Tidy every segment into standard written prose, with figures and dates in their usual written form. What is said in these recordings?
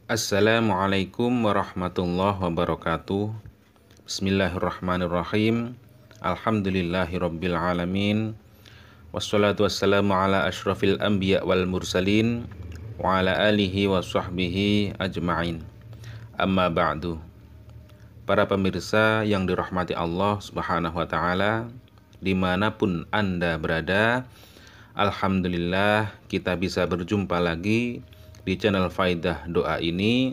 Assalamualaikum warahmatullahi wabarakatuh. Bismillahirrahmanirrahim. Alhamdulillahirabbil alamin. Wassalatu wassalamu ala asyrafil anbiya wal mursalin wa ala alihi wa sahbihi ajma'in. Amma ba'du. Para pemirsa yang dirahmati Allah Subhanahu wa taala, dimanapun Anda berada, alhamdulillah kita bisa berjumpa lagi di channel Faidah Doa ini.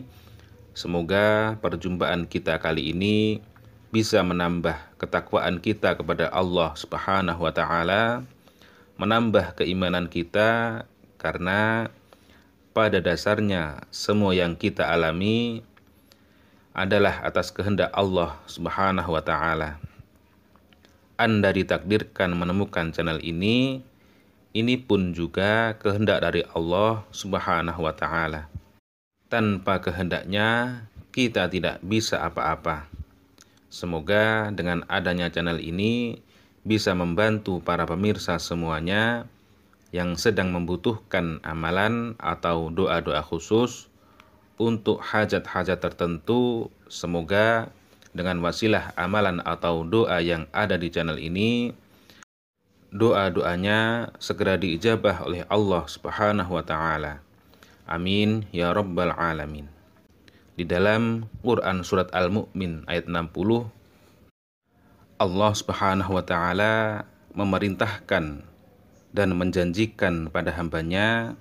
Semoga perjumpaan kita kali ini bisa menambah ketakwaan kita kepada Allah Subhanahu wa taala, menambah keimanan kita, karena pada dasarnya semua yang kita alami adalah atas kehendak Allah Subhanahu wa taala. Anda ditakdirkan menemukan channel ini pun juga kehendak dari Allah Subhanahu wa taala. Tanpa kehendaknya kita tidak bisa apa-apa. Semoga dengan adanya channel ini bisa membantu para pemirsa semuanya yang sedang membutuhkan amalan atau doa-doa khusus untuk hajat-hajat tertentu. Semoga dengan wasilah amalan atau doa yang ada di channel ini, doa-doanya segera diijabah oleh Allah Subhanahu wa taala. Amin ya rabbal alamin. Di dalam Quran surat Al-Mu'min ayat 60, Allah Subhanahu wa taala memerintahkan dan menjanjikan pada hambanya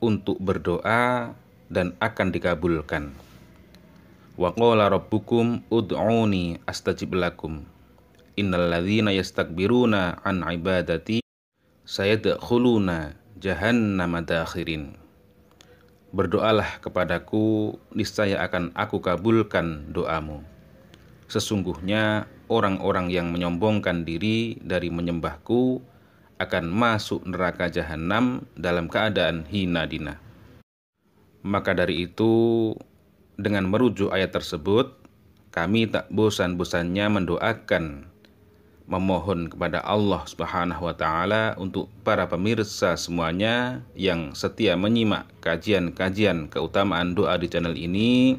untuk berdoa dan akan dikabulkan. Wa qala rabbukum ud'uni astajib lakum. Innal ladzina yastakbiruna an ibadati sayadkhuluna jahannama dakhirin. Berdoalah kepadaku, niscaya akan aku kabulkan doamu. Sesungguhnya orang-orang yang menyombongkan diri dari menyembahku akan masuk neraka jahanam dalam keadaan hina dina. Maka dari itu, dengan merujuk ayat tersebut, kami tak bosan-bosannya mendoakan, memohon kepada Allah Subhanahu wa taala untuk para pemirsa semuanya yang setia menyimak kajian-kajian keutamaan doa di channel ini.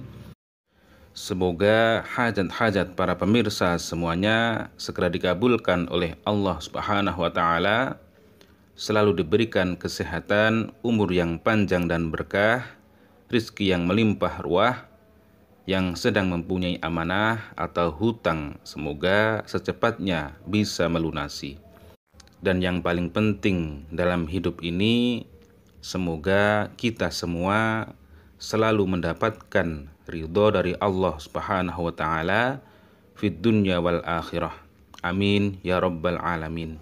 Semoga hajat-hajat para pemirsa semuanya segera dikabulkan oleh Allah Subhanahu wa taala, selalu diberikan kesehatan, umur yang panjang dan berkah, rizki yang melimpah ruah. Yang sedang mempunyai amanah atau hutang, semoga secepatnya bisa melunasi. Dan yang paling penting dalam hidup ini, semoga kita semua selalu mendapatkan ridho dari Allah Subhanahu wa taala fid dunya wal akhirah. Amin ya rabbal alamin.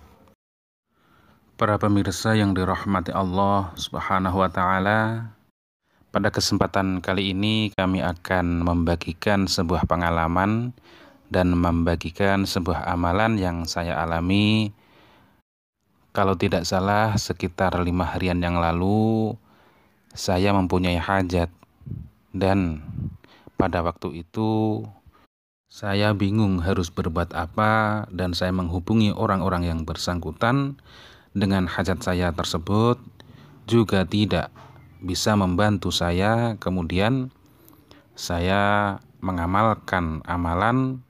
Para pemirsa yang dirahmati Allah Subhanahu wa taala, pada kesempatan kali ini kami akan membagikan sebuah pengalaman dan membagikan sebuah amalan yang saya alami. Kalau tidak salah sekitar 5 harian yang lalu saya mempunyai hajat, dan pada waktu itu saya bingung harus berbuat apa, dan saya menghubungi orang-orang yang bersangkutan dengan hajat saya tersebut juga tidak bisa membantu saya. Kemudian saya mengamalkan amalan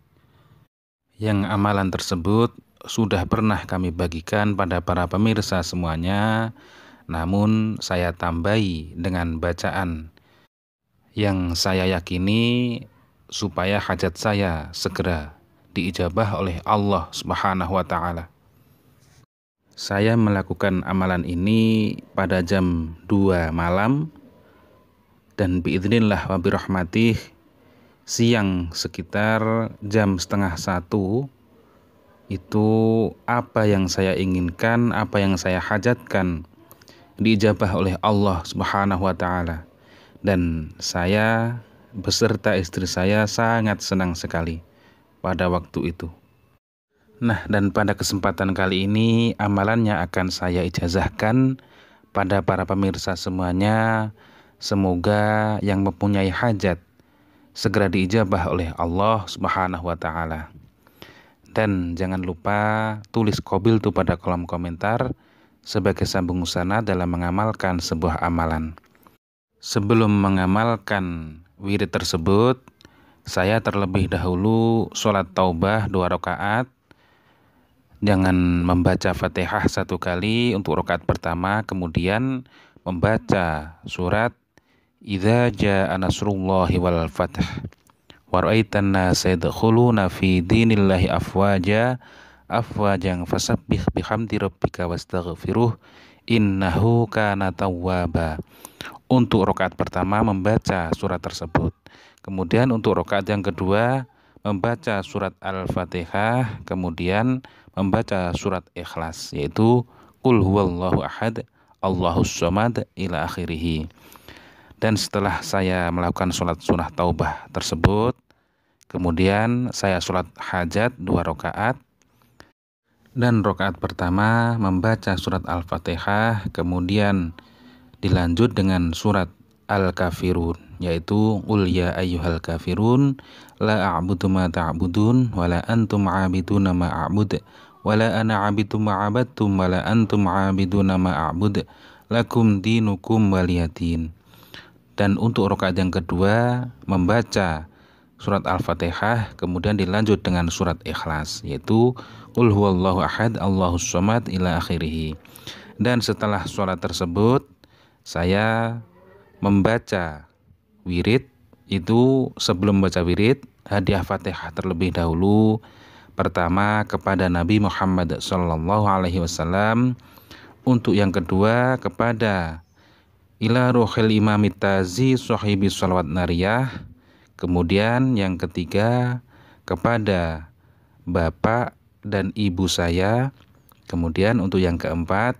yang amalan tersebut sudah pernah kami bagikan pada para pemirsa semuanya, namun saya tambahi dengan bacaan yang saya yakini supaya hajat saya segera diijabah oleh Allah Subhanahu wa taala. Saya melakukan amalan ini pada jam 2 malam, dan biidznillah wa birahmatih siang sekitar jam setengah 1 itu apa yang saya inginkan, apa yang saya hajatkan diijabah oleh Allah Subhanahu wa taala. Dan saya beserta istri saya sangat senang sekali pada waktu itu. Nah, dan pada kesempatan kali ini amalannya akan saya ijazahkan pada para pemirsa semuanya. Semoga yang mempunyai hajat segera diijabah oleh Allah Subhanahu wa taala. Dan jangan lupa tulis qabil tu pada kolom komentar sebagai sambung usana dalam mengamalkan sebuah amalan. Sebelum mengamalkan wirid tersebut, saya terlebih dahulu sholat taubah 2 rakaat. Jangan membaca Fatihah 1 kali untuk rakaat pertama, kemudian membaca surat Idza jaa nasrullahi wal fath wa ra'aitan nasa yadkhuluna fi dinillahi afwajan fasabbih bihamdi rabbika wastaghfiruh innahu kana tawwaba. Untuk rakaat pertama membaca surat tersebut. Kemudian untuk rakaat yang kedua membaca surat Al-Fatihah, kemudian membaca surat Ikhlas, yaitu Qul huwallahu ahad, Allahus samad ila akhirih. Dan setelah saya melakukan sholat sunnah taubah tersebut, kemudian saya sholat hajat 2 rakaat. Dan rakaat pertama membaca surat Al-Fatihah, kemudian dilanjut dengan surat Al-Kafirun, yaitu Qul ya ayyuhal kafirun la a'budu ma ta'budun wa la antum 'abiduna ma a'bud wa la ana 'abidu ma 'abadtum wa la antum 'abiduna ma a'bud lakum dinukum waliyadin. Dan untuk rakaat yang kedua membaca surat Al-Fatihah, kemudian dilanjut dengan surat Ikhlas, yaitu Qul huwallahu ahad, Allahus samad ila akhirih. Dan setelah sholat tersebut saya membaca wirid. Itu sebelum membaca wirid, hadiah Fatihah terlebih dahulu. Pertama kepada Nabi Muhammad SAW. Untuk yang kedua kepada ila ruhil imamit tazi sahibi sholawat nariyah. Kemudian yang ketiga kepada bapak dan ibu saya. Kemudian untuk yang keempat,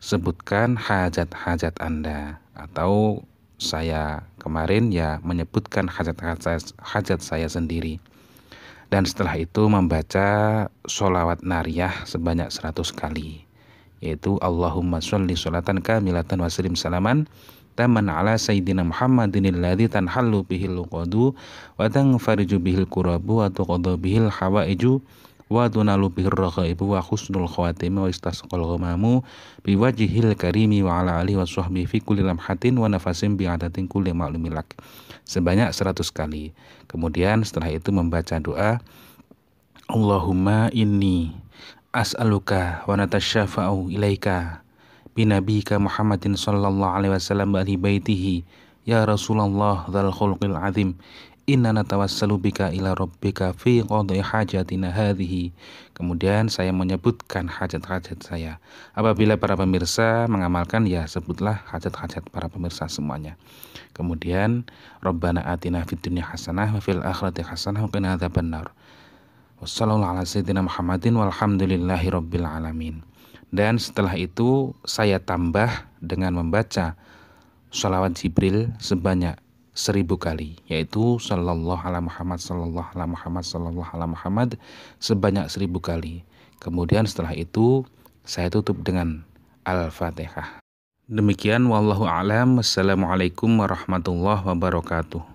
sebutkan hajat-hajat Anda. Atau saya kemarin ya menyebutkan hajat saya sendiri. Dan setelah itu membaca sholawat nariyah sebanyak 100 kali, yaitu Allahumma sholli sholatan kamilatan wa sallim salaman taman ala sayyidina Muhammadinil ladzi tanhallu bihil uqadu wa tanfariju bihil kurabu wa tuqadu bihil hawaiju wa tunalu bihir raghaibu wa husnul khawatim wa istasqal ghamamu biwajhil karimi wa ala alihi wa sahbihi fi kulli lamhatin wa nafasin bi adatin kulli ma'lumilak sebanyak 100 kali. Kemudian setelah itu membaca doa Allahumma inni as'aluka wa natasyafa'u ilaika binabika Muhammadin sallallahu alaihi wasallam wa ahli baitihi ya Rasulullah dzal khulqil azim inna natawassalu bika ila rabbika fi qadai hajatina hadhihi. Kemudian saya menyebutkan hajat-hajat saya. Apabila para pemirsa mengamalkan, ya sebutlah hajat-hajat para pemirsa semuanya. Kemudian Rabbana atina fid dunya hasanah wa fil akhirati hasanah wa qina adzabannar. Wassallallahu ala sayyidina Muhammadin walhamdulillahi rabbil alamin. Dan setelah itu saya tambah dengan membaca sholawat Jibril sebanyak 1000 kali, yaitu sallallahu ala Muhammad sallallahu ala Muhammad sallallahu ala Muhammad sebanyak 1000 kali. Kemudian setelah itu saya tutup dengan Al-Fatihah. Demikian wallahu a'lam. Wassalamualaikum warahmatullahi wabarakatuh.